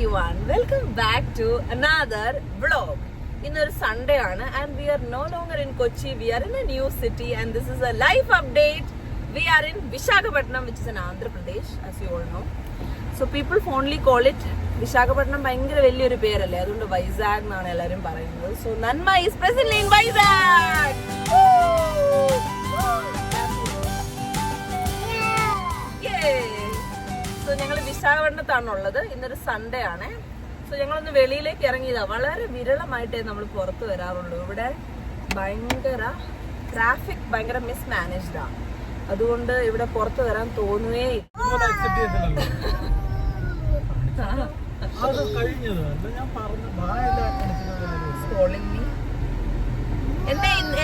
everyone, welcome back to another vlog. Innor Sunday aanu and we are no longer in Kochi, we are in a new city and this is a live update. We are in Visakhapatnam, which is in Andhra Pradesh, as you all know. So people fondly call it Visakhapatnam. ഭയങ്കര വലിയൊരു പേരല്ലേ, അതുകൊണ്ട് വൈസാഗ് എന്നാണ് എല്ലാവരും പറയുന്നത്. So Nanma is presently in Vizag. So ഞങ്ങൾ വിശാഖപട്ടണത്താണുള്ളത്. ഇന്നൊരു Sunday ആണ്. സോ ഞങ്ങളൊന്ന് വെളിയിലേക്ക് ഇറങ്ങിയതാ. വളരെ വിരളമായിട്ടേ നമ്മൾ പുറത്ത് വരാറുള്ളൂ. ഇവിടെ ഭയങ്കര ട്രാഫിക്, ഭയങ്കര മിസ്മാനേജ്ഡാ. അതുകൊണ്ട് ഇവിടെ പുറത്ത് വരാൻ തോന്നുവേ.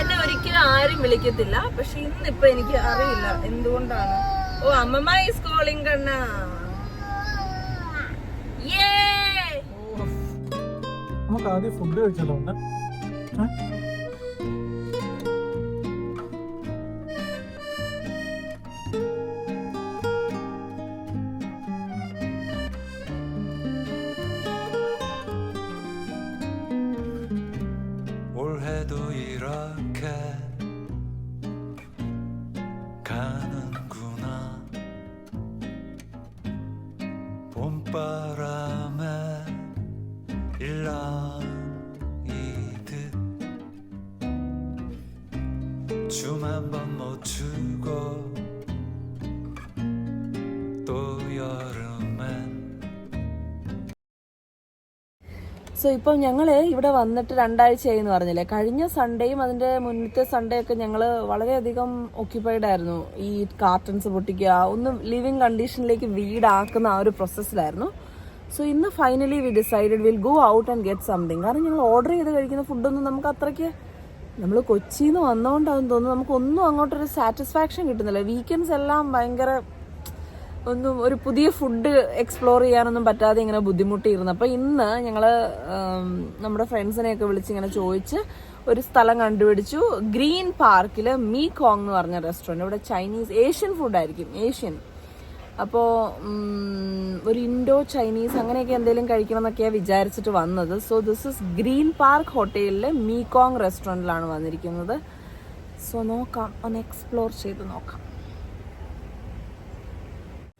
എന്നെ ഒരിക്കലും ആരും വിളിക്കത്തില്ല. പക്ഷെ ഇന്നിപ്പൊ എനിക്ക് അറിയില്ല എന്തുകൊണ്ടാണ്. ഓ, അമ്മമ്മ ഈസ് കോളിംഗ് കണ്ണ. നമുക്ക് ആദ്യം ഫുഡ് കഴിച്ചല്ലോ. 올해도 이렇게 가는구나. 봄바람에 일랑이듯 춤 한번 못 추고 또 여름엔. സോ ഇപ്പം ഞങ്ങൾ ഇവിടെ വന്നിട്ട് 2 ആഴ്ചയായി എന്ന് പറഞ്ഞില്ലേ. കഴിഞ്ഞ സൺഡേയും അതിന്റെ മുന്നത്തെ സൺഡേ ഒക്കെ ഞങ്ങൾ വളരെയധികം ഓക്യുപ്പൈഡ് ആയിരുന്നു. ഈ കാർട്ടൻസ് പൊട്ടിക്കുക, ഒന്ന് ലിവിങ് കണ്ടീഷനിലേക്ക് വീടാക്കുന്ന ആ ഒരു പ്രോസസ്സിലായിരുന്നു. സോ ഇന്ന് finally we decided will go out and get something. കാരണം ഞങ്ങൾ ഓർഡർ ചെയ്ത് കഴിക്കുന്ന ഫുഡൊന്നും നമുക്ക് അത്രയ്ക്ക്, നമ്മൾ കൊച്ചിയിൽ നിന്ന് വന്നതുകൊണ്ടാണെന്ന് തോന്നുന്നു, നമുക്കൊന്നും അങ്ങോട്ടൊരു സാറ്റിസ്ഫാക്ഷൻ കിട്ടുന്നില്ല. വീക്കെൻഡ്സ് എല്ലാം ഭയങ്കര ഒന്നും ഒരു പുതിയ ഫുഡ് എക്സ്പ്ലോർ ചെയ്യാനൊന്നും പറ്റാതെ ഇങ്ങനെ ബുദ്ധിമുട്ടിയിരുന്നു. അപ്പോൾ ഇന്ന് ഞങ്ങൾ നമ്മുടെ ഫ്രണ്ട്സിനെയൊക്കെ വിളിച്ച് ഇങ്ങനെ ചോദിച്ച് ഒരു സ്ഥലം കണ്ടുപിടിച്ചു. ഗ്രീൻ പാർക്കിൽ മീകോങ് എന്ന് പറഞ്ഞ റെസ്റ്റോറൻറ്റ്. ഇവിടെ ചൈനീസ്, ഏഷ്യൻ ഫുഡായിരിക്കും, ഏഷ്യൻ. അപ്പോൾ ഒരു ഇൻഡോ ചൈനീസ് അങ്ങനെയൊക്കെ എന്തെങ്കിലും കഴിക്കണം എന്നൊക്കെയാണ് വിചാരിച്ചിട്ട് വന്നത്. So this is green park ഹോട്ടലിലെ മീകോങ് റെസ്റ്റോറൻറ്റിലാണ് വന്നിരിക്കുന്നത്. സോ നോക്കാം, ഒന്ന് എക്സ്പ്ലോർ ചെയ്ത് നോക്കാം.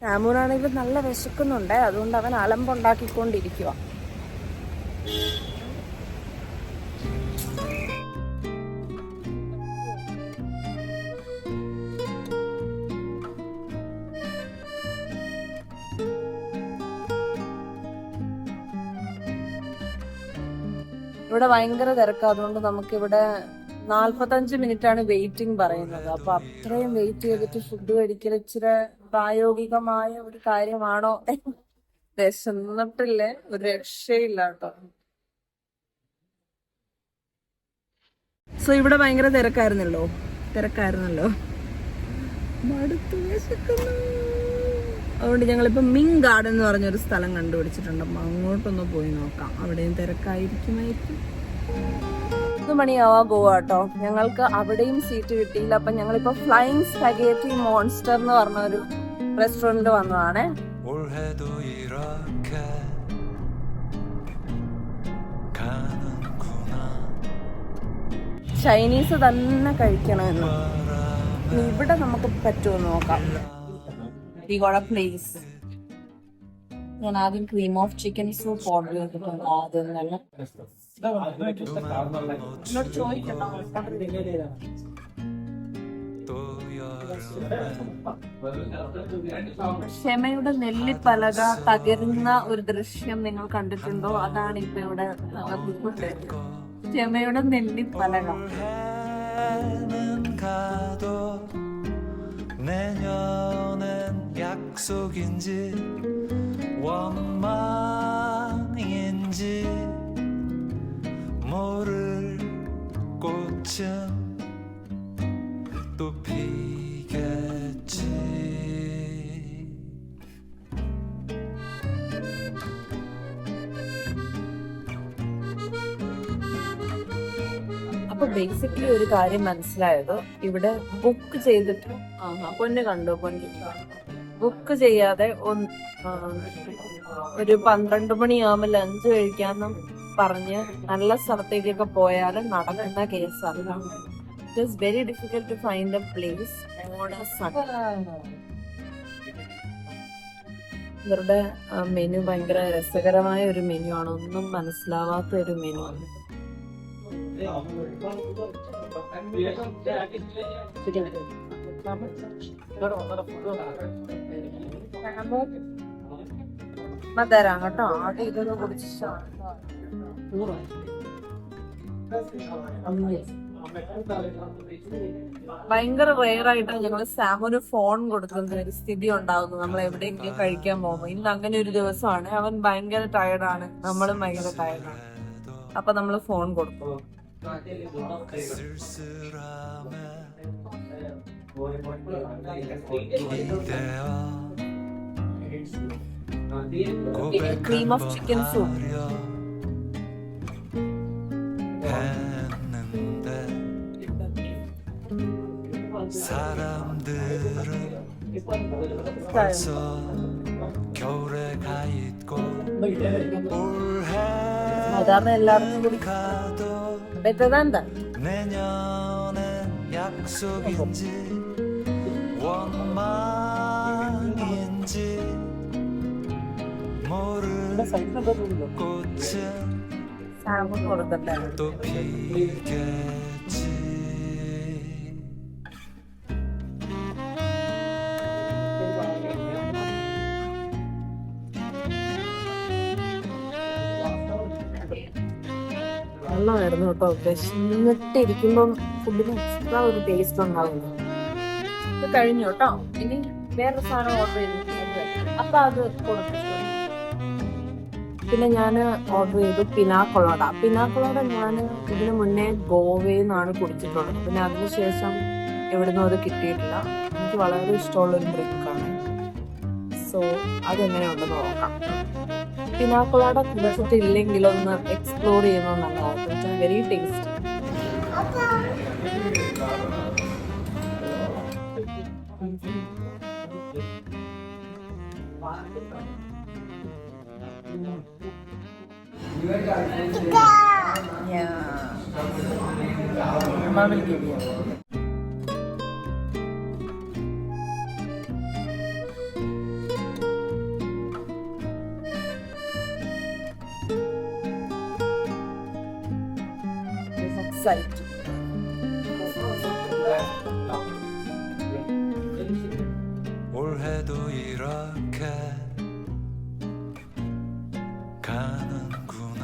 രാമൂനാണെങ്കിൽ നല്ല വിശക്കുന്നുണ്ട്, അതുകൊണ്ട് അവൻ അലമ്പുണ്ടാക്കിക്കൊണ്ടിരിക്കുക. ഇവിടെ ഭയങ്കര തിരക്കാ. അതുകൊണ്ട് നമുക്കിവിടെ 45 മിനിറ്റാണ് വെയിറ്റിംഗ് പറയുന്നത്. അപ്പൊ അത്രയും വെയിറ്റ് ചെയ്തിട്ട് ഫുഡ് കഴിക്കൽ ഇച്ചിരി പ്രായോഗികമായ ഒരു കാര്യമാണോ? വിശന്നിട്ടില്ലേ, ഒരു രക്ഷയില്ല കേട്ടോ. സോ ഇവിടെ ഭയങ്കര തിരക്കായിരുന്നല്ലോ. മടുത്തു, വിശക്കുന്നു. അതുകൊണ്ട് ഞങ്ങളിപ്പോ മിങ് ഗാർഡൻ എന്ന് പറഞ്ഞൊരു സ്ഥലം കണ്ടുപിടിച്ചിട്ടുണ്ട്. അപ്പൊ അങ്ങോട്ടൊന്ന് പോയി നോക്കാം. അവിടെയും തിരക്കായിരിക്കുമായിരിക്കും. 10 മണിയാവാ പോവാ കേട്ടോ. ഞങ്ങൾക്ക് അവിടെയും സീറ്റ് കിട്ടിയില്ല. അപ്പൊ ഞങ്ങളിപ്പോ ഫ്ലൈയിങ് സ്പഗേറ്റി മോൺസ്റ്റർ എന്ന് പറഞ്ഞ ഒരു റെസ്റ്റോറന്റിൽ വന്നതാണ്. ചൈനീസ് തന്നെ കഴിക്കണമെന്ന്. ഇവിടെ നമുക്ക് പറ്റുമോ നോക്കാം. പ്ലേസ്. ഞാൻ ആദ്യം cream of chicken soup order ചെയ്തിട്ടുണ്ട്. ആദ്യം തന്നെ ക്ഷമയുടെ നെല്ലിപ്പലക തകരുന്ന ഒരു ദൃശ്യം നിങ്ങൾ കണ്ടിട്ടുണ്ടോ? അതാണ് ഇപ്പൊ ഇവിടെ ക്ഷമയുടെ നെല്ലിപ്പലക. 내년엔 약속인지 원망인지 모를 꽃은 또 피겠지. അപ്പൊ ബേസിക്കലി ഒരു കാര്യം മനസ്സിലായത്, ഇവിടെ ബുക്ക് ചെയ്തിട്ട് പൊന്ന് കണ്ടു, പൊന്ന് ബുക്ക് ചെയ്യാതെ ഒരു 12 മണിയാവുമ്പോൾ ലഞ്ച് കഴിക്കാന്നും പറഞ്ഞ് നല്ല സ്ഥലത്തേക്കൊക്കെ പോയാൽ നടക്കുന്ന കേസാണ്. It is very difficult to find a place on a Sunday. ഇവരുടെ മെനു ഭയങ്കര രസകരമായ ഒരു മെനു ആണ്, ഒന്നും മനസ്സിലാവാത്ത ഒരു മെനു ആണ്. തരാം കേട്ടോ, ആദ്യം ഇതൊന്ന് കുടിച്ച് ഭയങ്കര റെയർ ആയിട്ടാണ് ഞങ്ങള് സാമന് ഫോൺ കൊടുക്കുന്ന ഒരു സ്ഥിതി ഉണ്ടാകുന്നു നമ്മൾ എവിടെയെങ്കിലും കഴിക്കാൻ പോകുമ്പോ. ഇന്ന് അങ്ങനെ ഒരു ദിവസമാണ്. അവൻ ഭയങ്കര ടയർഡാണ്, നമ്മളും ഭയങ്കര ടയർഡാണ്. അപ്പൊ നമ്മള് ഫോൺ കൊടുക്കും. Cream of chicken soup. 사람들은 벌써 겨울에 가 있고 സാധാരണ എല്ലാവർക്കും കൂടി 가도 ബെറ്ററാന്താ 내년엔 약속인지 원망인지 모르는 꽃은 സാമൻ കൊടുക്കട്ടെ. 또 피겠지. നല്ലതായിരുന്നു കേട്ടോ. വിശന്നിട്ടിരിക്കുമ്പം ഫുഡിന് എക്സ്ട്രാ ഒരു ടേസ്റ്റ് ഉണ്ടാവുന്നു. ഇത് കഴിഞ്ഞു കേട്ടോ. ഇനി വേറെ സാധനം ഓർഡർ ചെയ്തിട്ടുണ്ട്, അപ്പൊ അത് കൊടുത്തു. പിന്നെ ഞാൻ ഓർഡർ ചെയ്തു പിനാക്കൊളോഡ. പിനാക്കൊളോഡ ഞാൻ ഇതിനു മുന്നേ ഗോവയിൽ നിന്നാണ് കുടിച്ചിട്ടുള്ളത്. പിന്നെ അതിനുശേഷം എവിടുന്നും അത് കിട്ടിയിട്ടില്ല. എനിക്ക് വളരെ ഇഷ്ടമുള്ളൊരു ഡ്രിങ്കാണ്. സോ അതെങ്ങനെയുണ്ടെന്ന് നോക്കാം. പിനാക്കൊളാഡ കുടിച്ചിട്ടില്ലെങ്കിലൊന്ന് എക്സ്പ്ലോർ ചെയ്യുന്നത് നല്ലതായിരുന്നു. Very tasty. Site. 올해도 이렇게 가는구나.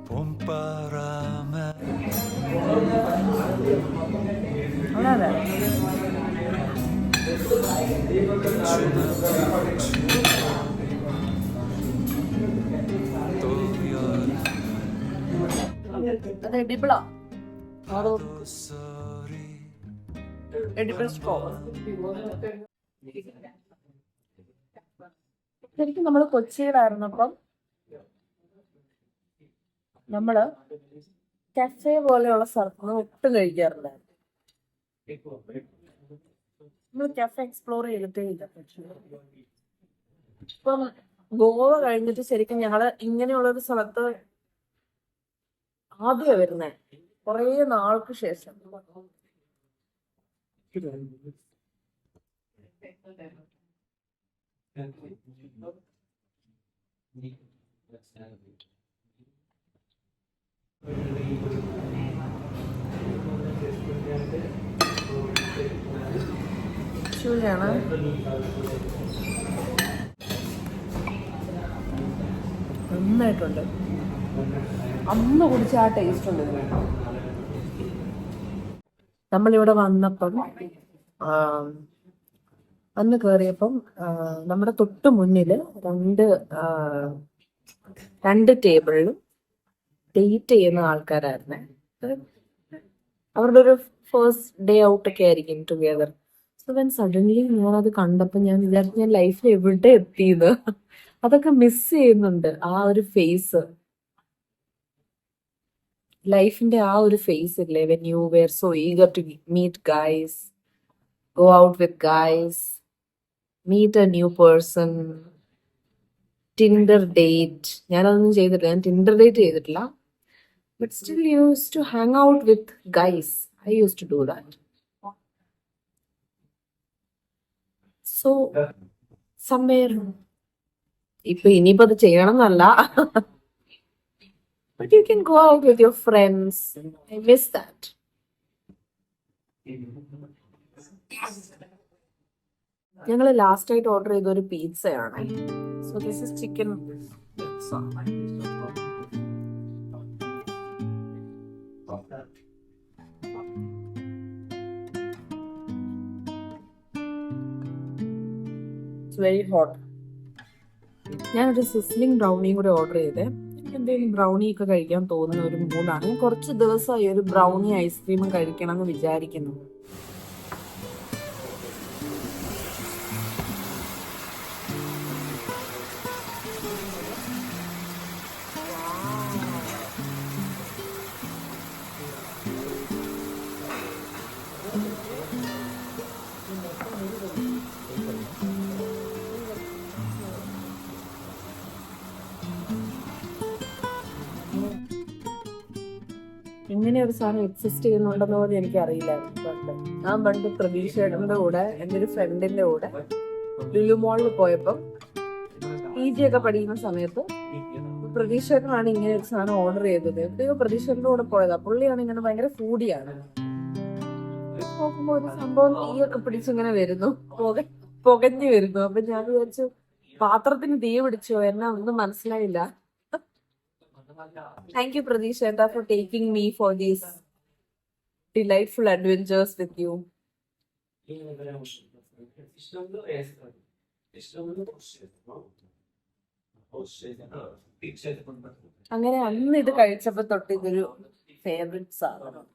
봄바람에 또 അത് എഡിബിളാ. 파도 소리 എഡിബിൾ സ്ട്രോ. ശരിക്കും നമ്മള് കൊച്ചിയിലായിരുന്നപ്പം നമ്മള് കഫേ പോലെയുള്ള സ്ഥലത്തുനിന്ന് ഒട്ടും കഴിക്കാറുണ്ടായിരുന്നു. നമ്മള് കഫേ എക്സ്പ്ലോർ ചെയ്തിട്ടേ ഇല്ല. ഇപ്പം ഗോവ കഴിഞ്ഞിട്ട് ശരിക്കും ഞങ്ങള് ഇങ്ങനെയുള്ളൊരു സ്ഥലത്ത് ആദ്യമാണ് വരുന്നേ, കുറേ നാൾക്ക് ശേഷം. ശരിയാണ്. നന്നായിട്ടുണ്ട്. അന്ന് കുടിച്ച ആ ടേസ്റ്റ് ഉണ്ട്. നമ്മളിവിടെ വന്നപ്പം അന്ന് കയറിയപ്പം നമ്മുടെ തൊട്ട് മുന്നില് രണ്ട് ടേബിളിലും ഡേറ്റ് ചെയ്യുന്ന ആൾക്കാരായിരുന്നേ. അവരുടെ ഒരു ഫസ്റ്റ് ഡേ ഔട്ട് ഒക്കെ ആയിരിക്കും ടുഗെദർ. സോ ദെൻ സഡൻലി ഞാനത് കണ്ടപ്പോൾ ഞാൻ വിചാരിച്ചു ഞാൻ ലൈഫിൽ എവിടെ എത്തിയെന്ന്. അതൊക്കെ മിസ് ചെയ്യുന്നുണ്ട്. ആ ഒരു ഫേസ്, ലൈഫിന്റെ ആ ഒരു ഫേസ് ഇല്ലേ, when you were so eager to meet guys, go out with guys, meet a new person, Tinder date. ഞാനതൊന്നും ചെയ്തിട്ടില്ല, ഞാൻ ടിൻഡർ ഡേറ്റ് ചെയ്തിട്ടില്ല. But still used to hang out with guys. I used to do that. So somewhere ഇപ്പൊ ഇനിയിപ്പോ അത് ചെയ്യണം എന്നല്ല, but you can go out with your friends. I miss that. ഞങ്ങൾ ലാസ്റ്റ് ആയിട്ട് ഓർഡർ ചെയ്ത ഒരു പിസ്സയാണ്. So this is chicken pizza. It's very hot. ഞാനൊരു സിസ്ലിംഗ് ബ്രൗണിയും കൂടെ ഓർഡർ ചെയ്തേ. എനിക്ക് എന്തെങ്കിലും ബ്രൗണി ഒക്കെ കഴിക്കാൻ തോന്നുന്ന ഒരു മൂഡാണ്. ഞാൻ കുറച്ച് ദിവസമായി ഒരു ബ്രൗണി ഐസ്ക്രീമും കഴിക്കണം എന്ന് വിചാരിക്കുന്നു. ഇങ്ങനെ ഒരു സാധനം എക്സിസ്റ്റ് ചെയ്യുന്നുണ്ടെന്ന് പോലും എനിക്ക് അറിയില്ലായിരുന്നു. ഞാൻ പണ്ട് പ്രതീക്ഷയുടെ കൂടെ എൻ്റെ ഒരു ഫ്രണ്ടിന്റെ കൂടെ ലുലു മോളിൽ പോയപ്പോൾ PG ഒക്കെ പഠിക്കുന്ന സമയത്ത് പ്രതീക്ഷേട്ടനാണ് ഇങ്ങനെ ഒരു സാധനം ഓർഡർ ചെയ്തത്. എവിടെയോ പ്രതീക്ഷയുടെ കൂടെ പോയതാ. പുള്ളിയാണ് ഇങ്ങനെ ഭയങ്കര ഫൂഡിയാണ്. നോക്കുമ്പോ ഒരു സംഭവം തീയൊക്കെ പിടിച്ചിങ്ങനെ വരുന്നു, പുകഞ്ഞു വരുന്നു. അപ്പൊ ഞാൻ വിചാരിച്ചു പാത്രത്തിന് തീ പിടിച്ചോ, എന്നാ ഒന്നും മനസ്സിലായില്ല. Thank you, Pradisheta, for taking me for these delightful adventures with you. അങ്ങനെ അന്ന് ഇത് കഴിച്ചപ്പോ തൊട്ട് ഇതൊരു ഫേവറേറ്റ് സാധനം.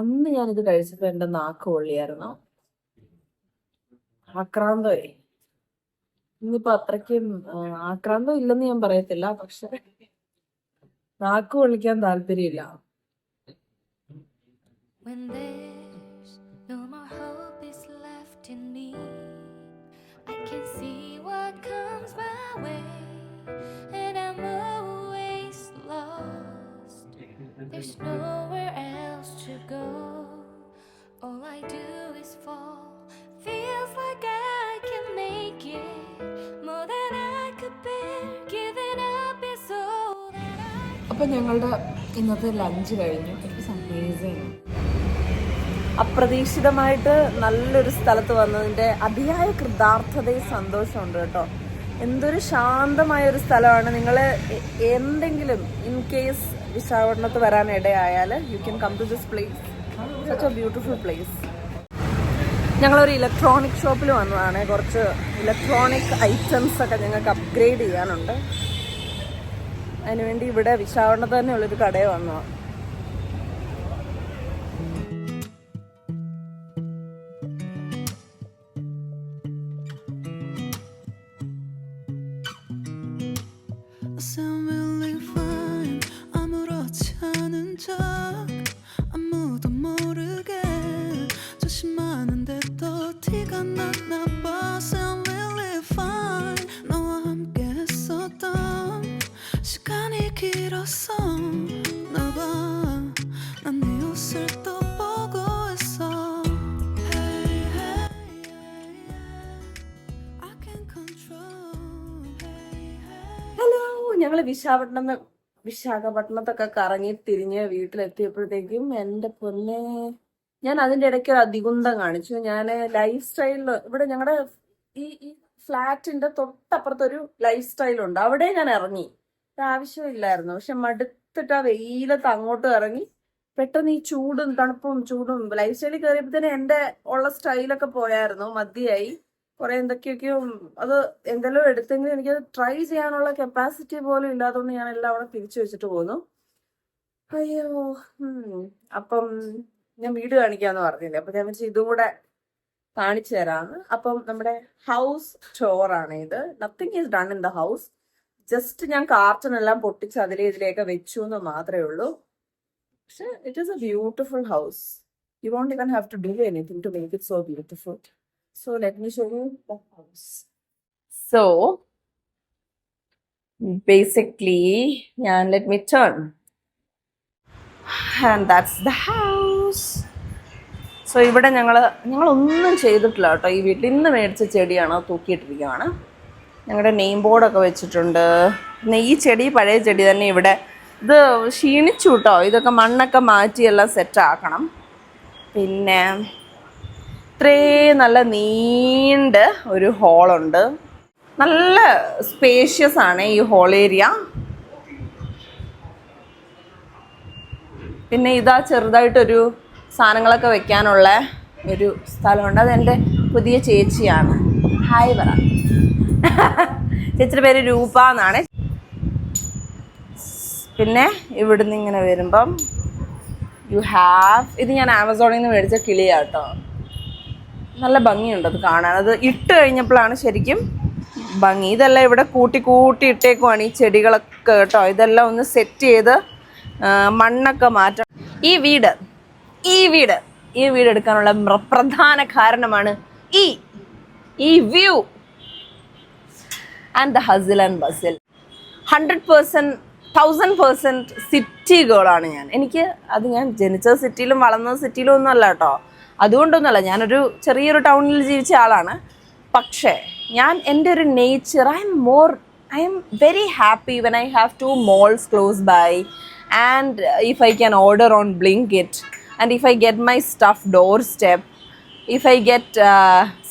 അന്ന് ഞാനിത് കഴിച്ചപ്പോ എന്റെ നാക്ക് പൊള്ളിയായിരുന്നു. ആക്രാന്തമായി. ഇന്നിപ്പോ അത്രയ്ക്കും ആക്രാന്തം ഇല്ലെന്ന് ഞാൻ പറയത്തില്ല, പക്ഷെ നാക്ക് പൊള്ളിക്കാൻ താല്പര്യമില്ല. When there's no more hope is left in me, I can see what comes my way, and I'm always lost. There's nowhere else to go. All I do is fall. Feels like I can make it more than I could bear. Giving up is all that I can. അപ്പൊ ഞങ്ങളുടെ ഇന്നത്തെ lunch കഴിഞ്ഞു. It's amazing. അപ്രതീക്ഷിതമായിട്ട് നല്ലൊരു സ്ഥലത്ത് വന്നതിന്റെ അതിയായ കൃതാർത്ഥതയും സന്തോഷമുണ്ട് കേട്ടോ. എന്തൊരു ശാന്തമായ ഒരു സ്ഥലമാണ്. നിങ്ങൾ എന്തെങ്കിലും ഇൻ കേസ് വിശാഖപട്ടണത്ത് വരാൻ ഇടയായാൽ you can come to this place. Such a beautiful place. ഞങ്ങളൊരു ഇലക്ട്രോണിക് ഷോപ്പിൽ വന്നതാണ്. കുറച്ച് ഇലക്ട്രോണിക് ഐറ്റംസ് ഒക്കെ ഞങ്ങൾക്ക് അപ്ഗ്രേഡ് ചെയ്യാനുണ്ട്. അതിനുവേണ്ടി ഇവിടെ വിശാഖപട്ടണത്ത് തന്നെയുള്ളൊരു കടയിൽ വന്നതാണ്. ഞങ്ങൾ വിശാഖപട്ടണത്തൊക്കെ കറങ്ങി തിരിഞ്ഞ് വീട്ടിലെത്തിയപ്പോഴത്തേക്കും എൻ്റെ പൊന്നെ, ഞാൻ അതിൻ്റെ ഇടയ്ക്ക് ഒരു അതികുന്തം കാണിച്ചു. ഞാൻ ലൈഫ് സ്റ്റൈലിൽ ഇവിടെ ഞങ്ങളുടെ ഈ ഫ്ലാറ്റിന്റെ തൊട്ടപ്പുറത്തൊരു ലൈഫ് സ്റ്റൈലുണ്ട്. അവിടെ ഞാൻ ഇറങ്ങി. ആവശ്യമില്ലായിരുന്നു, പക്ഷെ മടുത്തിട്ട് ആ വെയിലത്ത് അങ്ങോട്ട് ഇറങ്ങി. പെട്ടെന്ന് ഈ ചൂടും തണുപ്പും ചൂടും ലൈഫ് സ്റ്റൈലിൽ കയറിയപ്പോഴത്തേന് എൻ്റെ ഉള്ള സ്റ്റൈലൊക്കെ പോയായിരുന്നു. മതിയായി. കുറെ എന്തൊക്കെയൊക്കെയോ അത് എന്തെല്ലോ എടുത്തെങ്കിലും എനിക്കത് ട്രൈ ചെയ്യാനുള്ള കപ്പാസിറ്റി പോലും ഇല്ലാത്തതുകൊണ്ട് ഞാൻ എല്ലാം അവിടെ തിരിച്ചു വെച്ചിട്ട് പോന്നു. അയ്യോ. അപ്പം ഞാൻ വീട് കാണിക്കാന്ന് പറഞ്ഞില്ലേ, അപ്പൊ ഞാൻ വെച്ച് ഇതും കൂടെ കാണിച്ചു തരാന്ന്. അപ്പം നമ്മുടെ ഹൗസ് ടൂറാണ് ഇത്. Nothing is done in the house. Just ഞാൻ കാർട്ടൺ എല്ലാം പൊട്ടിച്ച് ഇതിലേക്ക് വെച്ചു എന്ന് മാത്രമേ ഉള്ളൂ. So it is a beautiful house. You won't even have to do anything to make it so beautiful. So let me show you the house. So basically, yeah, let me turn. And that's the house. So ഇവിടെ ഞങ്ങളൊന്നും ചെയ്തിട്ടില്ല കേട്ടോ. ഈ വീട്ടിൽ ഇന്ന് മേടിച്ച ചെടിയാണ്, തൂക്കിയിട്ടിരിക്കുകയാണ്. ഞങ്ങളുടെ നെയിം ബോർഡൊക്കെ വെച്ചിട്ടുണ്ട്. പിന്നെ ഈ ചെടി പഴയ ചെടി തന്നെ ഇവിടെ. ഇത് ക്ഷീണിച്ചു കേട്ടോ. ഇതൊക്കെ മണ്ണൊക്കെ മാറ്റി എല്ലാം സെറ്റാക്കണം. പിന്നെ ഇത്രയും നല്ല നീണ്ട ഒരു ഹോളുണ്ട്. നല്ല സ്പേഷ്യസ് ആണ് ഈ ഹോൾ ഏരിയ. പിന്നെ ഇതാ ചെറുതായിട്ടൊരു സാധനങ്ങളൊക്കെ വെക്കാനുള്ള ഒരു സ്ഥലമുണ്ട്. അതെൻ്റെ പുതിയ ചേച്ചിയാണ്. ഹായ് പറ. ചേച്ചിയുടെ പേര് രൂപ എന്നാണ്. പിന്നെ ഇവിടുന്ന് ഇങ്ങനെ വരുമ്പം ഇത് ഞാൻ ആമസോണിൽ നിന്ന് മേടിച്ച കിളിയാണ് കേട്ടോ. നല്ല ഭംഗിയുണ്ട് അത് കാണാൻ. അത് ഇട്ട് കഴിഞ്ഞപ്പോഴാണ് ശരിക്കും ഭംഗി. ഇതെല്ലാം ഇവിടെ കൂട്ടി ഇട്ടേക്കുവാണ് ഈ ചെടികളൊക്കെ കേട്ടോ. ഇതെല്ലാം ഒന്ന് സെറ്റ് ചെയ്ത് മണ്ണൊക്കെ മാറ്റണം. ഈ വീട് എടുക്കാനുള്ള പ്രധാന കാരണമാണ് ഈ വ്യൂ ആൻഡ് ദ ഹസിൽ ആൻഡ് ബസിൽ. 100%, 1000% സിറ്റി ഗേളാണ് ഞാൻ. ഞാൻ ജനിച്ചത് സിറ്റിയിലും വളർന്നത് സിറ്റിയിലും ഒന്നും അല്ല കേട്ടോ. അതുകൊണ്ടൊന്നുമല്ല, ഞാനൊരു ചെറിയൊരു ടൗണിൽ ജീവിച്ച ആളാണ്. പക്ഷേ എൻ്റെ ഒരു nature, I am very happy when I have 2 malls close by, and if I can order on Blinkit, and if I get my stuff doorstep, if I get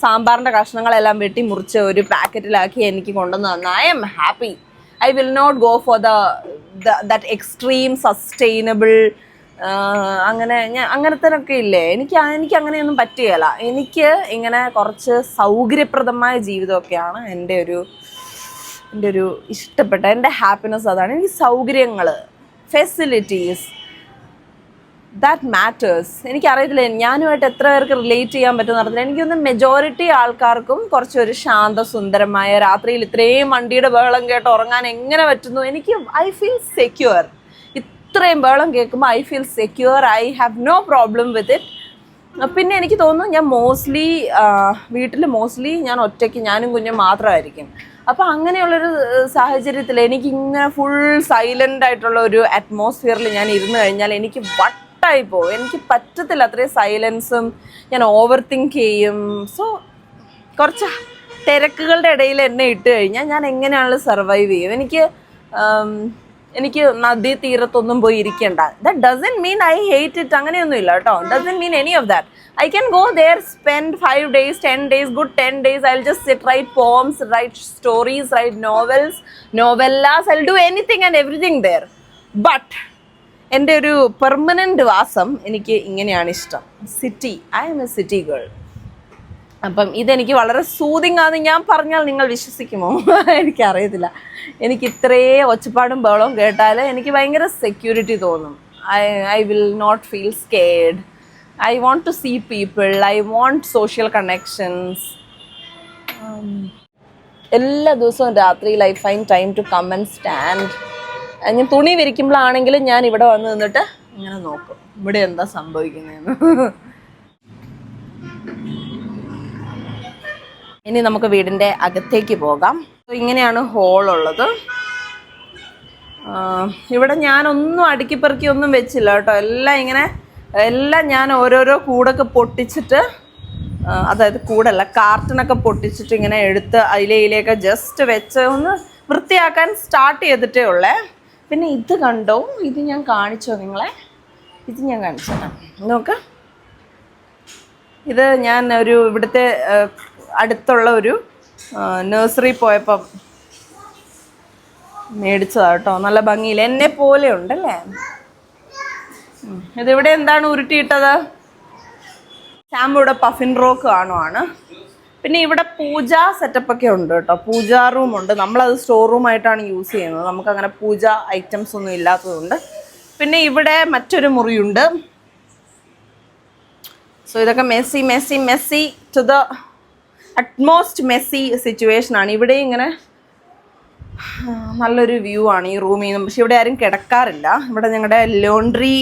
സാമ്പാറിൻ്റെ കഷ്ണങ്ങളെല്ലാം വെട്ടി മുറിച്ച് ഒരു പാക്കറ്റിലാക്കി എനിക്ക് കൊണ്ടുവന്ന് തന്നാൽ I am happy. I will not go for that extreme sustainable അങ്ങനത്തെ ഇല്ലേ. എനിക്ക് അങ്ങനെയൊന്നും പറ്റുകയില്ല. എനിക്ക് ഇങ്ങനെ കുറച്ച് സൗകര്യപ്രദമായ ജീവിതമൊക്കെയാണ് എൻ്റെ ഒരു ഇഷ്ടപ്പെട്ട, എൻ്റെ ഹാപ്പിനെസ് അതാണ്. എനിക്ക് സൗകര്യങ്ങൾ, ഫെസിലിറ്റീസ്, ദാറ്റ് മാറ്റേഴ്സ്. എനിക്കറിയത്തില്ല ഞാനുമായിട്ട് എത്ര പേർക്ക് റിലേറ്റ് ചെയ്യാൻ പറ്റുമെന്ന് അറിയത്തില്ല. എനിക്കൊന്ന് മെജോറിറ്റി ആൾക്കാർക്കും കുറച്ചൊരു ശാന്തസുന്ദരമായ രാത്രിയിൽ ഇത്രയും വണ്ടിയുടെ ബഹളം കേട്ട് ഉറങ്ങാൻ എങ്ങനെ പറ്റുന്നു. I feel secure. ഇത്രയും ബഹളം കേൾക്കുമ്പോൾ I feel secure. I have no problem with it. പിന്നെ എനിക്ക് തോന്നുന്നു ഞാൻ വീട്ടിൽ ഞാൻ ഒറ്റയ്ക്ക്, ഞാനും കുഞ്ഞും മാത്രമായിരിക്കും. അപ്പോൾ അങ്ങനെയുള്ളൊരു സാഹചര്യത്തിൽ എനിക്കിങ്ങനെ ഫുൾ സൈലൻ്റ് ആയിട്ടുള്ള ഒരു അറ്റ്മോസ്ഫിയറിൽ ഞാൻ ഇരുന്ന് കഴിഞ്ഞാൽ എനിക്ക് വട്ടായി പോകും. എനിക്ക് പറ്റത്തില്ല അത്രയും സൈലൻസും. ഞാൻ ഓവർ തിങ്ക് ചെയ്യും. സോ കുറച്ച് തിരക്കുകളുടെ ഇടയിൽ എന്നെ ഇട്ട് കഴിഞ്ഞാൽ ഞാൻ എങ്ങനെയാണെങ്കിലും സർവൈവ് ചെയ്യും. എനിക്ക് നദീ തീരത്തൊന്നും പോയി ഇരിക്കേണ്ട. That doesn't mean I hate it. അങ്ങനെയൊന്നും ഇല്ല കേട്ടോ. Doesn't mean any of that. I can go there, spend 5 days, 10 days, good 10 days. I'll just sit, write poems, write stories, write novellas. I'll do anything and everything there. But എൻ്റെ ഒരു permanent വാസം എനിക്ക് ഇങ്ങനെയാണ് ഇഷ്ടം. City. I am a city girl. അപ്പം ഇതെനിക്ക് വളരെ soothing ആണെന്ന് ഞാൻ പറഞ്ഞാൽ നിങ്ങൾ വിശ്വസിക്കുമോ? എനിക്കറിയത്തില്ല. എനിക്ക് ഇത്രയും ഒച്ചപ്പാടും ബഹളവും കേട്ടാൽ എനിക്ക് ഭയങ്കര സെക്യൂരിറ്റി തോന്നും. I will not feel scared. I want to see people. I want social connections. എല്ലാ ദിവസവും രാത്രിയിൽ I find time to come and stand. ഞാൻ തുണി വിരിക്കുമ്പോഴാണെങ്കിലും ഞാൻ ഇവിടെ വന്ന് നിന്നിട്ട് ഇങ്ങനെ നോക്കും ഇവിടെ എന്താ സംഭവിക്കുന്നതെന്ന്. ഇനി നമുക്ക് വീടിൻ്റെ അകത്തേക്ക് പോകാം. ഇങ്ങനെയാണ് ഹോളുള്ളത്. ഇവിടെ ഞാനൊന്നും അടുക്കിപ്പെറുക്കി ഒന്നും വെച്ചില്ല കേട്ടോ. എല്ലാം ഞാൻ ഓരോരോ കൂടൊക്കെ പൊട്ടിച്ചിട്ട്, അതായത് കൂടല്ല, കാർട്ടനൊക്കെ പൊട്ടിച്ചിട്ട് ഇങ്ങനെ എടുത്ത് അതിലേക്ക് ജസ്റ്റ് വെച്ച് ഒന്ന് വൃത്തിയാക്കാൻ സ്റ്റാർട്ട് ചെയ്തിട്ടേ ഉള്ളേ. പിന്നെ ഇത് കണ്ടോ, ഇത് ഞാൻ കാണിച്ചോ നിങ്ങളെ? ഇത് ഞാൻ കാണിച്ചു തരാം. നോക്ക്, ഇത് ഞാൻ ഇവിടുത്തെ അടുത്തുള്ള ഒരു നഴ്സറി പോയപ്പം മേടിച്ചതാണ് കേട്ടോ. നല്ല ഭംഗിയിൽ എന്നെ പോലെ ഉണ്ടല്ലേ. ഇതിവിടെ എന്താണ് ഉരുട്ടിയിട്ടത്? സാമ്പിവിടെ പഫിൻ റോക്ക് കാണുവാണ്. പിന്നെ ഇവിടെ പൂജാ സെറ്റപ്പൊക്കെ ഉണ്ട് കേട്ടോ. പൂജാ റൂമുണ്ട്. നമ്മളത് സ്റ്റോർ റൂമായിട്ടാണ് യൂസ് ചെയ്യുന്നത്. നമുക്കങ്ങനെ പൂജ ഐറ്റംസ് ഒന്നും ഇല്ലാത്തതുകൊണ്ട്. പിന്നെ ഇവിടെ മറ്റൊരു മുറിയുണ്ട്. സോ ഇതൊക്കെ messy to the utmost messy സിറ്റുവേഷനാണ്. ഇവിടെ ഇങ്ങനെ നല്ലൊരു വ്യൂ ആണ് ഈ റൂമിൽ നിന്ന്. പക്ഷെ ഇവിടെ ആരും കിടക്കാറില്ല. ഇവിടെ ഞങ്ങളുടെ ലോണ്ട്രി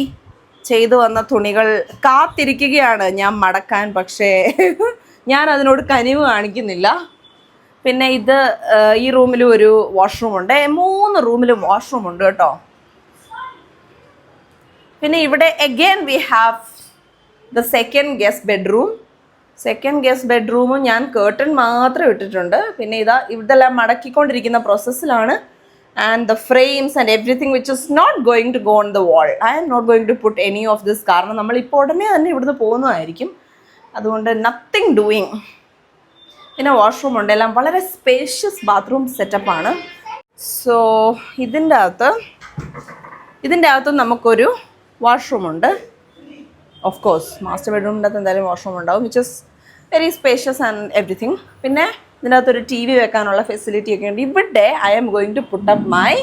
ചെയ്തു വന്ന തുണികൾ കാത്തിരിക്കുകയാണ് ഞാൻ മടക്കാൻ. പക്ഷേ ഞാൻ അതിനോട് കനിവ് കാണിക്കുന്നില്ല. പിന്നെ ഇത് ഈ റൂമിലും ഒരു വാഷ്റൂം ഉണ്ട്. 3 റൂമിലും വാഷ്റൂം ഉണ്ട് കേട്ടോ. പിന്നെ ഇവിടെ again we have the second guest ബെഡ്റൂമും ഞാൻ കേർട്ടൺ മാത്രം ഇട്ടിട്ടുണ്ട്. പിന്നെ ഇതെല്ലാം മടക്കിക്കൊണ്ടിരിക്കുന്ന പ്രോസസ്സിലാണ്. And the frames and everything which is not going to go on the wall. I am not going to put any of this. കാരണം നമ്മളിപ്പോൾ ഉടനെ തന്നെ ഇവിടുന്ന് പോകുന്നതായിരിക്കും. അതുകൊണ്ട് നത്തിങ് ഡൂയിങ്. പിന്നെ വാഷ്റൂം ഉണ്ട്. എല്ലാം വളരെ സ്പേഷ്യസ് ബാത്റൂം സെറ്റപ്പാണ്. സോ ഇതിൻ്റെ അകത്ത് നമുക്കൊരു വാഷ്റൂം ഉണ്ട്. ഓഫ് കോഴ്സ് മാസ്റ്റർ ബെഡ്റൂമിൻ്റെ അകത്ത് എന്തായാലും വാഷ്റൂം ഉണ്ടാവും, which is very spacious and everything. പിന്നെ ഇതിൻ്റെ അകത്തൊരു TV വെക്കാനുള്ള ഫെസിലിറ്റി ഒക്കെ ഉണ്ട്. ഇവിടെ I am going to put up my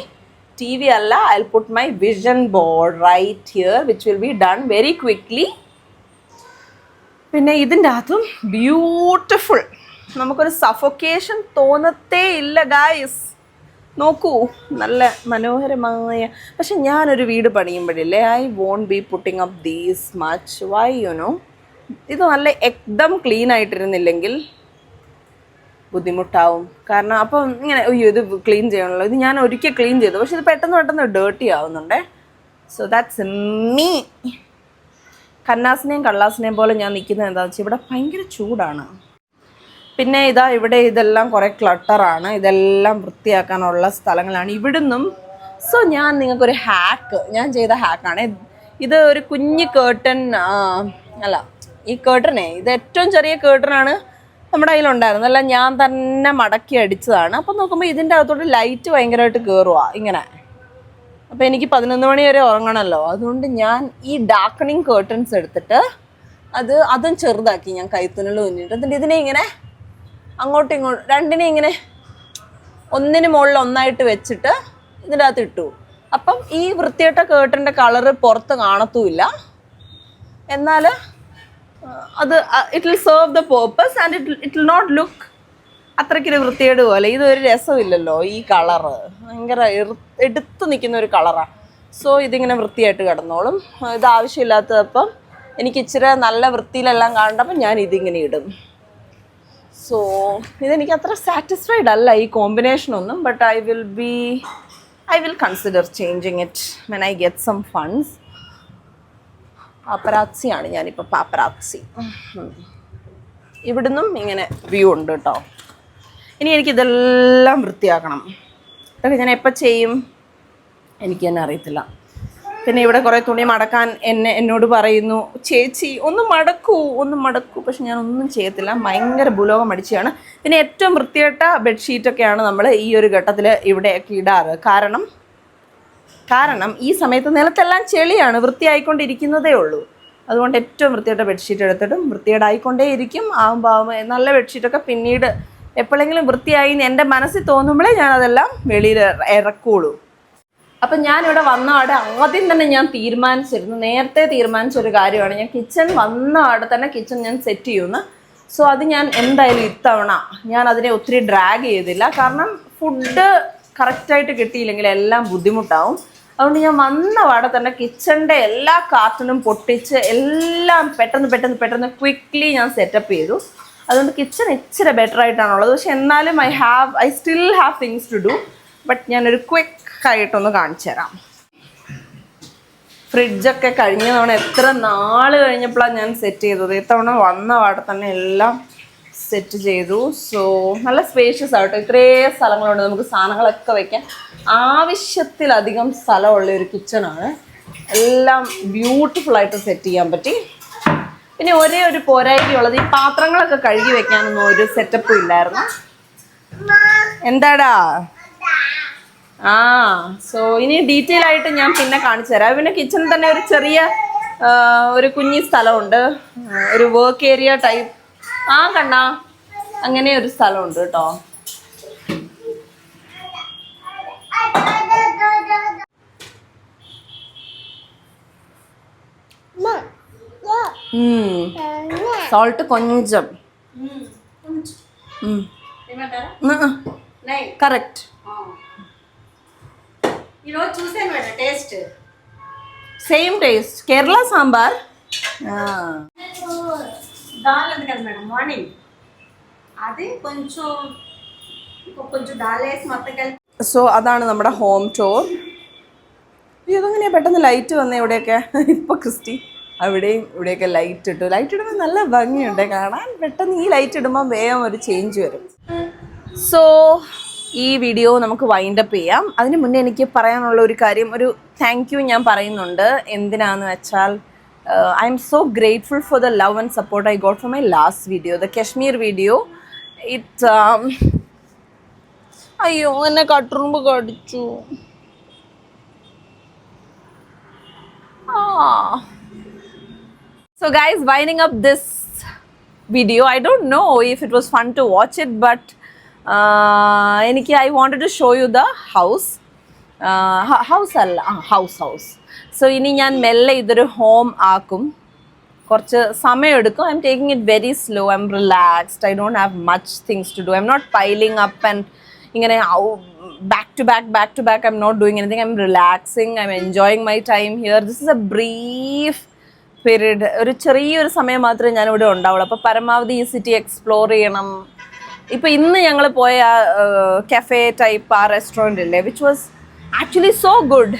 TV അല്ല, I will put my vision board right here, which will be done very quickly. പിന്നെ ഇതിൻ്റെ അകത്തും ബ്യൂട്ടിഫുൾ, നമുക്കൊരു സഫോക്കേഷൻ തോന്നത്തേ ഇല്ല ഗായ്സ്. നോക്കൂ, നല്ല മനോഹരമായ. പക്ഷെ ഞാനൊരു വീട് പണിയുമ്പോഴില്ലേ, I won't be putting up these much. Why you know, ഇത് നല്ല എക്ദം ക്ലീൻ ആയിട്ടിരുന്നില്ലെങ്കിൽ ബുദ്ധിമുട്ടാവും. കാരണം അപ്പം ഇങ്ങനെ അയ്യോ ഇത് ക്ലീൻ ചെയ്യണമല്ലോ. ഇത് ഞാൻ ഒരിക്കൽ ക്ലീൻ ചെയ്തു, പക്ഷെ ഇത് പെട്ടെന്ന് ഡേർട്ടി ആവുന്നുണ്ടേ. So that's me. കന്നാസിനെയും കള്ളാസിനെയും പോലെ ഞാൻ നിൽക്കുന്നത് എന്താണെന്ന് വെച്ചാൽ ഇവിടെ ഭയങ്കര ചൂടാണ്. പിന്നെ ഇവിടെ ഇതെല്ലാം കുറേ ക്ലട്ടറാണ്. ഇതെല്ലാം വൃത്തിയാക്കാനുള്ള സ്ഥലങ്ങളാണ് ഇവിടുന്നും. സോ ഞാൻ നിങ്ങൾക്കൊരു ഞാൻ ചെയ്ത ഹാക്കാണ് ഇത്. ഒരു കുഞ്ഞ് കേർട്ടൺ അല്ല, ഈ കേർട്ടനെ ഇത് ഏറ്റവും ചെറിയ കേർട്ടനാണ് നമ്മുടെ കയ്യിലുണ്ടായിരുന്നത്. അല്ല, ഞാൻ തന്നെ മടക്കി അടിച്ചതാണ്. അപ്പം നോക്കുമ്പോൾ ഇതിൻ്റെ അകത്തോട്ട് ലൈറ്റ് ഭയങ്കരമായിട്ട് കയറുക ഇങ്ങനെ. അപ്പോൾ എനിക്ക് 11 മണി വരെ ഉറങ്ങണമല്ലോ. അതുകൊണ്ട് ഞാൻ ഈ ഡാർക്കണിങ് കേർട്ടൻസ് എടുത്തിട്ട് അതും ചെറുതാക്കി ഞാൻ കൈത്തുണിൽ കുഞ്ഞിട്ട്, എന്നിട്ട് ഇതിനെ ഇങ്ങനെ അങ്ങോട്ടും ഇങ്ങോട്ടും രണ്ടിനെ ഇങ്ങനെ ഒന്നിന് മുകളിൽ ഒന്നായിട്ട് വെച്ചിട്ട് ഇതിൻ്റെ അകത്ത് ഇട്ടു. അപ്പം ഈ വൃത്തിയായിട്ട കേർട്ടൻ്റെ കളറ് പുറത്ത് കാണത്തുമില്ല. എന്നാൽ അത് it will serve the purpose and it will not look അത്രയ്ക്കൊരു വൃത്തിയേട് പോലെ. ഇതൊരു രസമില്ലല്ലോ ഈ കളറ്, ഭയങ്കര എടുത്ത് നിൽക്കുന്ന ഒരു കളറാണ്. സോ ഇതിങ്ങനെ വൃത്തിയായിട്ട് കിടന്നോളും. ഇത് ആവശ്യമില്ലാത്തതപ്പം എനിക്ക് ഇച്ചിരി നല്ല വൃത്തിയിലെല്ലാം കാണണ്ടപ്പം ഞാൻ ഇതിങ്ങനെ ഇടും. സോ ഇതെനിക്ക് അത്ര സാറ്റിസ്ഫൈഡ് അല്ല ഈ കോമ്പിനേഷനൊന്നും. But I will consider changing it when I get some funds. പാപ്പരാസിയാണ് ഞാനിപ്പോൾ, പാപ്പരാസി. ഇവിടുന്നും ഇങ്ങനെ വ്യൂ ഉണ്ട് കേട്ടോ. ഇനി എനിക്കിതെല്ലാം വൃത്തിയാക്കണം. ഇതൊക്കെ ഞാൻ എപ്പോൾ ചെയ്യും എനിക്ക് തന്നെ അറിയത്തില്ല. പിന്നെ ഇവിടെ കുറേ തുണി മടക്കാൻ എന്നോട് പറയുന്നു, ചേച്ചി ഒന്ന് മടക്കൂ. പക്ഷെ ഞാൻ ഒന്നും ചെയ്യത്തില്ല, ഭയങ്കര ഭൂലോകം അടിച്ചാണ്. പിന്നെ ഏറ്റവും വൃത്തിയായിട്ട ബെഡ്ഷീറ്റൊക്കെയാണ് നമ്മൾ ഈ ഒരു ഘട്ടത്തിൽ ഇവിടെയൊക്കെ ഇടാറ്. കാരണം ഈ സമയത്ത് നിലത്തെല്ലാം ചെളിയാണ്, വൃത്തിയായിക്കൊണ്ടിരിക്കുന്നതേ ഉള്ളൂ. അതുകൊണ്ട് ഏറ്റവും വൃത്തിയായിട്ട ബെഡ്ഷീറ്റ് എടുത്തിട്ടും വൃത്തിയേടായിക്കൊണ്ടേ ഇരിക്കും. ആകുമ്പോൾ നല്ല ബെഡ്ഷീറ്റൊക്കെ പിന്നീട് എപ്പോഴെങ്കിലും വൃത്തിയായി എൻ്റെ മനസ്സിൽ തോന്നുമ്പോഴേ ഞാനതെല്ലാം വെളിയിൽ ഇറക്കുള്ളൂ. അപ്പം ഞാനിവിടെ വന്ന ആടെ ആദ്യം തന്നെ ഞാൻ നേരത്തെ തീരുമാനിച്ചൊരു കാര്യമാണ്. ഞാൻ കിച്ചൺ വന്ന ആടെ തന്നെ കിച്ചൺ ഞാൻ സെറ്റ് ചെയ്യുമെന്ന്. സോ അത് ഞാൻ എന്തായാലും ഇത്തവണ ഞാൻ അതിനെ ഒത്തിരി ഡ്രാഗ് ചെയ്തില്ല. കാരണം ഫുഡ് കറക്റ്റായിട്ട് കിട്ടിയില്ലെങ്കിൽ എല്ലാം ബുദ്ധിമുട്ടാവും. അതുകൊണ്ട് ഞാൻ വന്ന പാടെ തന്നെ കിച്ചണിൻ്റെ എല്ലാ കാർട്ടനും പൊട്ടിച്ച് എല്ലാം പെട്ടെന്ന് ക്വിക്ക്ലി ഞാൻ സെറ്റപ്പ് ചെയ്തു. അതുകൊണ്ട് കിച്ചൺ ഇച്ചിരി ബെറ്റർ ആയിട്ടാണുള്ളത്. പക്ഷെ എന്നാലും I still have things to do. But ഞാനൊരു ക്വിക്കായിട്ടൊന്ന് കാണിച്ചു തരാം. ഫ്രിഡ്ജൊക്കെ കഴിഞ്ഞ തവണ എത്ര നാൾ കഴിഞ്ഞപ്പോഴാണ് ഞാൻ സെറ്റ് ചെയ്തത്. ഇത്തവണ വന്ന പാടെ തന്നെ എല്ലാം സെറ്റ് ചെയ്തു. സോ നല്ല സ്പേഷ്യസ് ആട്ടോ. ഇത്രയും സ്ഥലങ്ങളുണ്ട് നമുക്ക് സാധനങ്ങളൊക്കെ വയ്ക്കാൻ. ആവശ്യത്തിലധികം സ്ഥലമുള്ള ഒരു കിച്ചണാണ്. എല്ലാം ബ്യൂട്ടിഫുള്ളായിട്ട് സെറ്റ് ചെയ്യാൻ പറ്റി. പിന്നെ ഒരേ ഒരു പോരായ്മയുള്ളത്, ഈ പാത്രങ്ങളൊക്കെ കഴുകി വെക്കാനൊന്നും ഒരു സെറ്റപ്പും ഇല്ലായിരുന്നു. എന്താടാ? സോ ഇനി ഡീറ്റെയിൽ ആയിട്ട് ഞാൻ പിന്നെ കാണിച്ചു തരാം. പിന്നെ കിച്ചണിൽ തന്നെ ഒരു ചെറിയ ഒരു കുഞ്ഞി സ്ഥലമുണ്ട്, ഒരു വർക്ക് ഏരിയ ടൈപ്പ്. കണ്ണാ, അങ്ങനെ ഒരു സ്ഥലമുണ്ട് കേട്ടോ. సాల్ట్ కొంచెం కరెక్ట్. ఈరోజు చూసాను taste same taste Kerala sambar. Dal ఉంది కదా మేడం మార్నింగ్, అది కొంచెం దాల్ వేసి మొత్తం కలిపి. സോ അതാണ് നമ്മുടെ ഹോം ടൂർ. ഇതെങ്ങനെയാ പെട്ടെന്ന് ലൈറ്റ് വന്നേ ഇവിടെയൊക്കെ? ഇപ്പൊ ക്രിസ്റ്റി അവിടെയും ഇവിടെയൊക്കെ ലൈറ്റ് ഇട്ടു. ലൈറ്റ് ഇടുമ്പോൾ നല്ല ഭംഗിയുണ്ട് കാണാൻ. പെട്ടെന്ന് ഈ ലൈറ്റ് ഇടുമ്പോൾ വേഗം ഒരു ചേഞ്ച് വരും. സോ ഈ വീഡിയോ നമുക്ക് വൈൻഡപ്പ് ചെയ്യാം. അതിന് മുന്നേ എനിക്ക് പറയാനുള്ള ഒരു കാര്യം, ഒരു താങ്ക് യു ഞാൻ പറയുന്നുണ്ട്. എന്തിനാന്ന് വെച്ചാൽ I am so grateful for the love and support I got from my last video, the Kashmir video. It അയ്യോ എന്നെ കട്ടുറുമ്പ് കടിച്ചു. So guys, winding up this video, I don't know if it was fun to watch it, but I wanted to show you the house. House. So ഇനി ഞാൻ മെല്ലെ ഇതൊരു home ആക്കും. കുറച്ച് സമയം എടുക്കും. I'm taking it very slow. I'm relaxed. I don't have much things to do. I'm not piling up and ഇങ്ങനെ back to back. I'm not doing anything. I'm relaxing. I'm enjoying my time here. This is a brief period. ഒരു ചെറിയൊരു സമയം മാത്രമേ ഞാനിവിടെ ഉണ്ടാവുള്ളൂ. അപ്പോൾ പരമാവധി ഈ സിറ്റി എക്സ്പ്ലോർ ചെയ്യണം. ഇപ്പോൾ ഇന്ന് ഞങ്ങൾ പോയ കഫേ ടൈപ്പ് ആ റെസ്റ്റോറൻറ്റ് ഇല്ലേ, which was actually so good.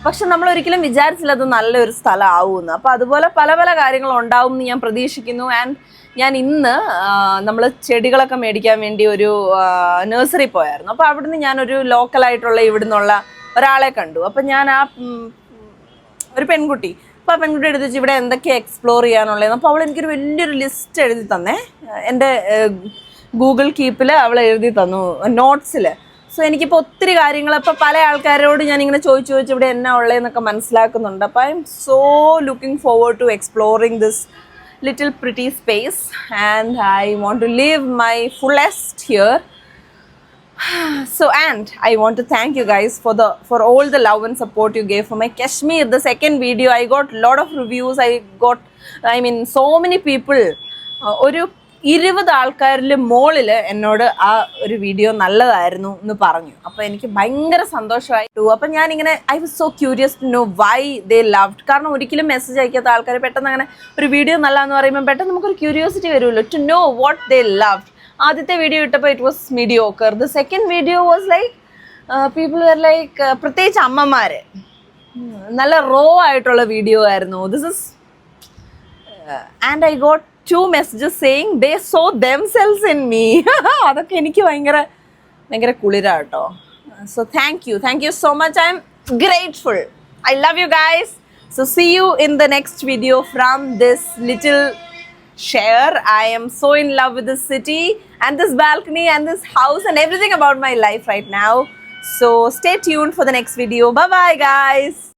പക്ഷെ നമ്മൾ ഒരിക്കലും വിചാരിച്ചില്ല അത് നല്ലൊരു സ്ഥലം ആവുമെന്ന്. അപ്പോൾ അതുപോലെ പല പല കാര്യങ്ങളും ഉണ്ടാവും എന്ന് ഞാൻ പ്രതീക്ഷിക്കുന്നു. ആൻഡ് ഞാൻ ഇന്ന് നമ്മൾ ചെടികളൊക്കെ മേടിക്കാൻ വേണ്ടി ഒരു നഴ്സറി പോയായിരുന്നു. അപ്പോൾ അവിടുന്ന് ഞാനൊരു ലോക്കലായിട്ടുള്ള ഇവിടുന്നുള്ള ഒരാളെ കണ്ടു. അപ്പോൾ ഞാൻ ഒരു പെൺകുട്ടി, അപ്പോൾ ആ പെൺകുട്ടി എടുത്ത് വെച്ച് ഇവിടെ എന്തൊക്കെയാണ് എക്സ്പ്ലോർ ചെയ്യാനുള്ളത്. അപ്പോൾ അവൾ എനിക്കൊരു വലിയൊരു ലിസ്റ്റ് എഴുതി തന്നേ. എൻ്റെ ഗൂഗിൾ കീപ്പിൽ അവൾ എഴുതി തന്നു, നോട്ട്സിൽ. സോ എനിക്കിപ്പോൾ ഒത്തിരി കാര്യങ്ങൾ ഇപ്പോൾ പല ആൾക്കാരോട് ഞാനിങ്ങനെ ചോദിച്ച് ഇവിടെ എന്നാ ഉള്ളതെന്നൊക്കെ മനസ്സിലാക്കുന്നുണ്ട്. അപ്പോൾ I am so looking forward to exploring this little pretty space, and I want to live my fullest here. So, and I want to thank you guys for all the love and support you gave for my Kashmir, the second video. I got lot of reviews. So many people, ഒരു 20 ആൾക്കാരിൽ മോളിൽ എന്നോട് ആ ഒരു video നല്ലതായിരുന്നു എന്ന് പറഞ്ഞു. അപ്പോൾ എനിക്ക് ഭയങ്കര സന്തോഷമായി. അപ്പം ഞാനിങ്ങനെ I was so curious to know why they loved. കാരണം ഒരിക്കലും മെസ്സേജ് അയക്കാത്ത ആൾക്കാർ പെട്ടെന്ന് അങ്ങനെ ഒരു വീഡിയോ നല്ലതെന്ന് പറയുമ്പോൾ പെട്ടെന്ന് നമുക്കൊരു ക്യൂരിയോസിറ്റി വരുമല്ലോ to know what they loved. ആദ്യത്തെ വീഡിയോ ഇട്ടപ്പോൾ it was mediocre. The second video was like people were like, പ്രത്യേകിച്ച് അമ്മമാർ, നല്ല റോ ആയിട്ടുള്ള വീഡിയോ ആയിരുന്നു. This is and I got 2 messages saying they saw themselves in me. അതൊക്കെ എനിക്ക് ഭയങ്കര കുളിരാട്ടോ. So thank you so much. I'm grateful. I love you guys. So see you in the next video from this little share. I am so in love with this city and this balcony and this house and everything about my life right now. So stay tuned for the next video. Bye bye guys.